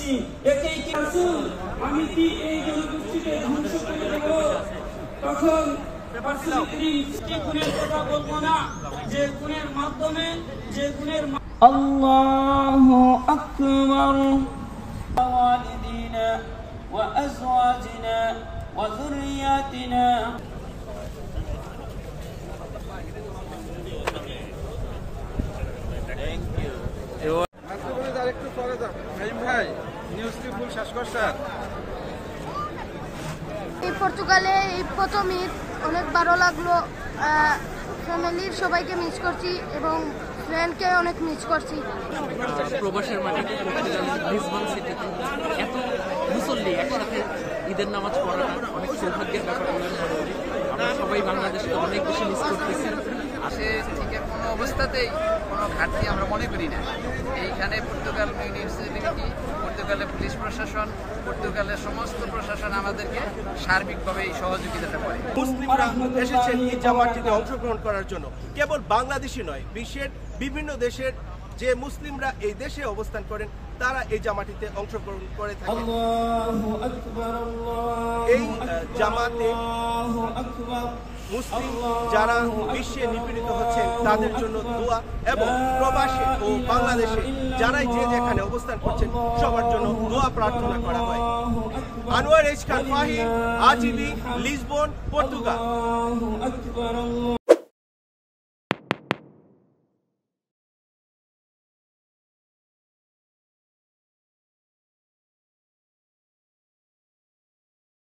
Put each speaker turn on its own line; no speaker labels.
করছি, একেই কি রাসূল, আমি কি এই জনগোষ্ঠীকে ধ্বংস করে দেব? তখন খুনের কথা বলবো না, যে খুনের মাধ্যমে আল্লাহু আকবার ওয়ালিদিনা ওয়া আজওয়াজিনা ওয়া যুররিয়াতিনা।
এই পর্তুগালে এই প্রথম ঈদ অনেক ভালো লাগলো। ফ্যামিলির সবাইকে মিস করছি এবং ফ্রেন্ডকে অনেক মিস করছি।
প্রবাসের মাটিতে লিসবন সিটিতে এত মুসল্লি একসাথে ঈদের নামাজ পড়াটা অনেক সৌভাগ্যের ব্যাপার বলে মনে করি। আমরা সবাই বাংলাদেশকে অনেক বেশি মিস করতেছি।
আসে থেকে কোনো অবস্থাতেই কোনো ঘাটতি আমরা মনে করি না। এইখানে পর্তুগাল মিউনিসিপ্যালিটি, পর্তুগালের পুলিশ প্রশাসন, পর্তুগালের সমস্ত প্রশাসন আমাদেরকে সার্বিকভাবে এই সহযোগিতাটা করে।
মুসলিমরা এসেছেন এই জামাতটিতে অংশগ্রহণ করার জন্য। কেবল বাংলাদেশি নয়, বিশ্বের বিভিন্ন দেশের যে মুসলিমরা এই দেশে অবস্থান করেন তারা এই জামাটিতে অংশগ্রহণ করে থাকেন। এই জামাতে মুসলিম যারা বিশ্বে নিপীড়িত হচ্ছেন তাদের জন্য দোয়া এবং প্রবাসে ও বাংলাদেশে যারাই যে যেখানে অবস্থান করছেন সবার জন্য দোয়া প্রার্থনা করা হয়। আনোয়ার এইচ খান ফাহিম, আজিবি, লিসবন, পর্তুগাল।